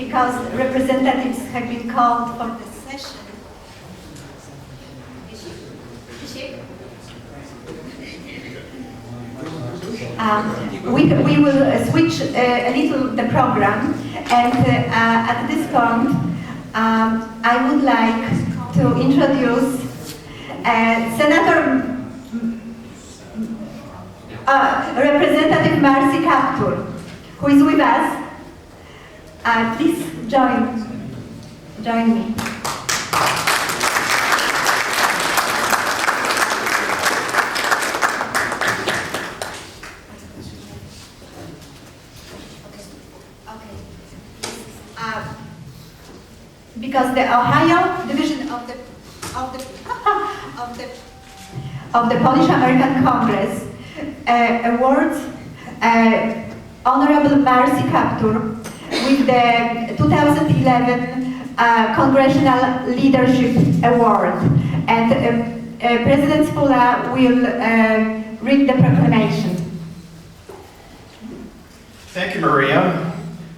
because representatives have been called for the session. We will switch a little the program, and at this point, I would like to introduce Senator Representative Marcy Kaptur, who is with us. Please join me. Because the Ohio division of the Polish American Congress awards Honorable Marcy Kaptur with the 2011 Congressional Leadership Award, and President Spula will read the proclamation. Thank you, Maria.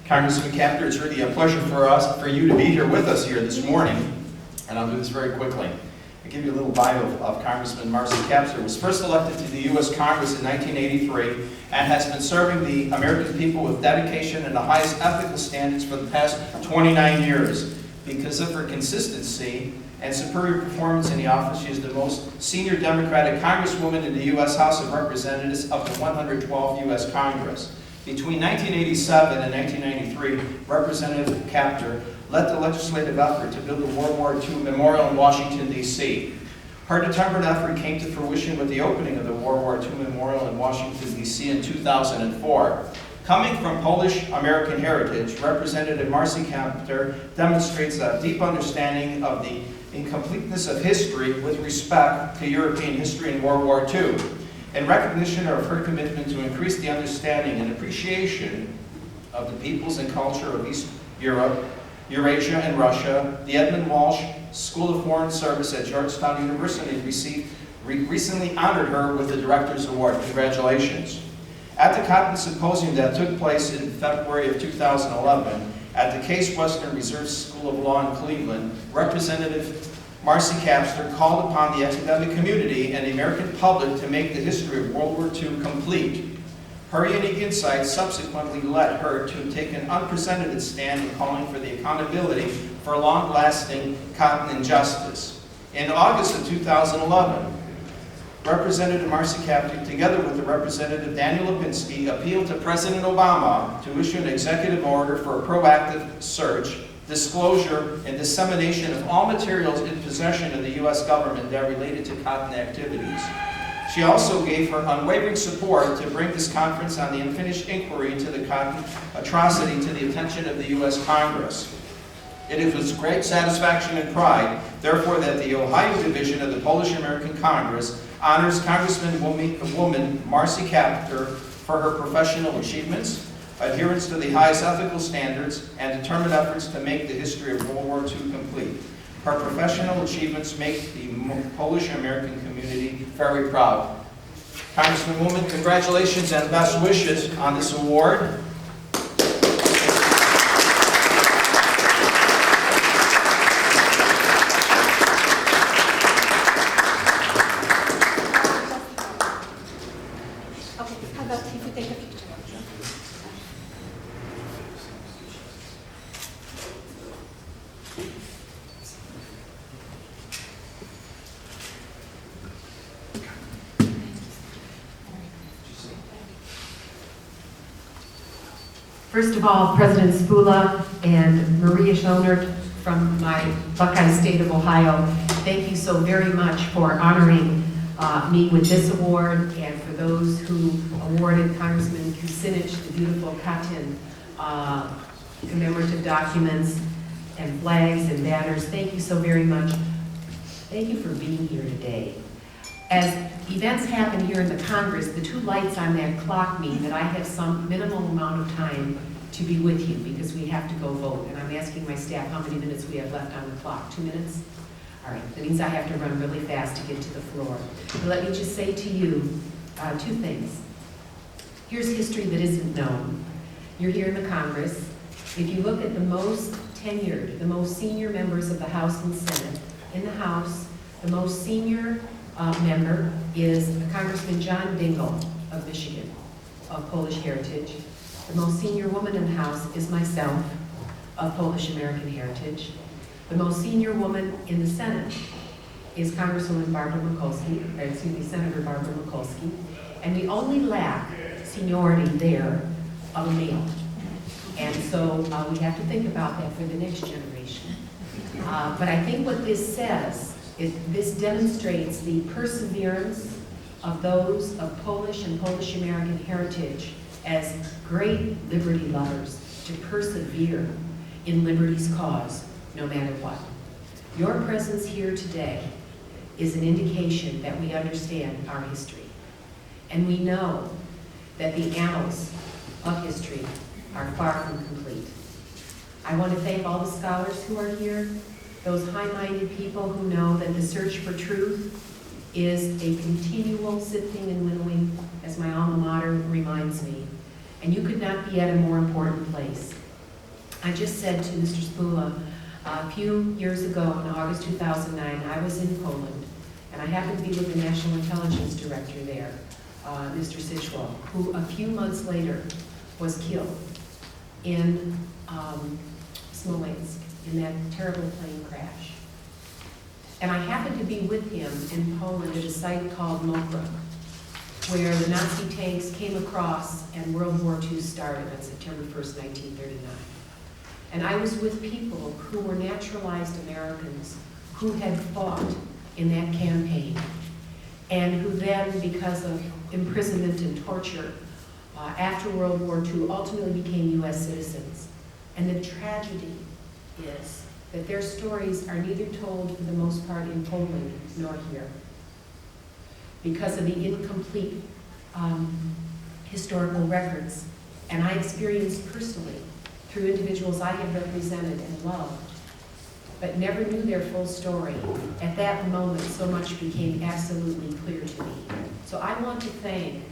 Congressman Kaptur, it's really a pleasure for you to be here with us here this morning, and I'll do this very quickly. I'll give you a little bio of Congressman Marcy Kaptur. Was first elected to the U.S. Congress in 1983 and has been serving the American people with dedication and the highest ethical standards for the past 29 years. Because of her consistency and superior performance in the office, she is the most senior Democratic Congresswoman in the U.S. House of Representatives of the 112th U.S. Congress. Between 1987 and 1993, Representative Kaptur led the legislative effort to build a World War II memorial in Washington, D.C. Her determined effort came to fruition with the opening of the World War II memorial in Washington, D.C. in 2004. Coming from Polish-American heritage, Representative Marcy Kaptur demonstrates a deep understanding of the incompleteness of history with respect to European history in World War II. In recognition of her commitment to increase the understanding and appreciation of the peoples and culture of East Europe, Eurasia, and Russia, the Edmund Walsh School of Foreign Service at Georgetown University recently honored her with the Director's Award. Congratulations. At the Katyn Symposium that took place in February of 2011 at the Case Western Reserve School of Law in Cleveland, Representative Marcy Kaptur called upon the academic community and the American public to make the history of World War II complete. Her unique insights subsequently led her to take an unprecedented stand in calling for the accountability for long-lasting Katyn injustice. In August of 2011, Representative Marcy Kaptur, together with the Representative Daniel Lipinski, appealed to President Obama to issue an executive order for a proactive search, disclosure, and dissemination of all materials in possession of the U.S. government that related to Katyn activities. She also gave her unwavering support to bring this conference on the unfinished inquiry into the Katyn atrocity to the attention of the U.S. Congress. It is with great satisfaction and pride, therefore, that the Ohio Division of the Polish-American Congress honors Congresswoman Marcy Kaptur for her professional achievements, adherence to the highest ethical standards, and determined efforts to make the history of World War II complete. Her professional achievements make the Polish-American community very proud. Congresswoman, congratulations and best wishes on this award. First of all, President Spula and Maria Schonert from my Buckeye State of Ohio, thank you so very much for honoring me with this award, and for those who awarded Congressman Kucinich the beautiful Katyn commemorative documents and flags and banners. Thank you so very much. Thank you for being here today. As events happen here in the Congress, the two lights on that clock mean that I have some minimal amount of time to be with you because we have to go vote. And I'm asking my staff how many minutes we have left on the clock. 2 minutes? All right, that means I have to run really fast to get to the floor. But let me just say to you two things. Here's history that isn't known. You're here in the Congress. If you look at the most tenured, the most senior members of the House and Senate, in the House, the most senior member is Congressman John Dingell of Michigan, of Polish heritage. The most senior woman in the House is myself, of Polish American heritage. The most senior woman in the Senate is Congresswoman Senator Barbara Mikulski, and we only lack seniority there of a male. And so we have to think about that for the next generation. But I think what this says is this demonstrates the perseverance of those of Polish and Polish American heritage as great liberty lovers to persevere in liberty's cause, no matter what. Your presence here today is an indication that we understand our history. And we know that the annals of history are far from complete. I want to thank all the scholars who are here, those high-minded people who know that the search for truth is a continual sifting and winnowing, as my alma mater reminds me. And you could not be at a more important place. I just said to Mr. Spula, a few years ago in August 2009, I was in Poland, and I happened to be with the National Intelligence Director there, Mr. Sichwell, who a few months later was killed in Smolensk in that terrible plane crash. And I happened to be with him in Poland at a site called Mokra, where the Nazi tanks came across and World War II started on September 1st, 1939. And I was with people who were naturalized Americans who had fought in that campaign, and who then, because of imprisonment and torture, after World War II, ultimately became U.S. citizens. And the tragedy is that their stories are neither told, for the most part, in Poland nor here, because of the incomplete historical records. And I experienced personally, through individuals I have represented and loved, but never knew their full story. At that moment, so much became absolutely clear to me. So I want to thank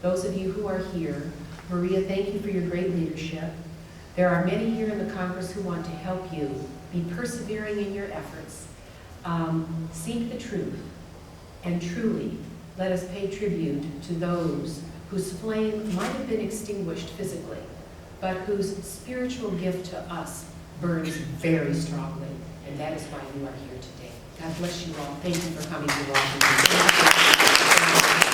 those of you who are here. Maria, thank you for your great leadership. There are many here in the Congress who want to help you. Be persevering in your efforts. Seek the truth, and truly let us pay tribute to those whose flame might have been extinguished physically, but whose spiritual gift to us burns very strongly, and that is why you are here today. God bless you all. Thank you for coming to Washington.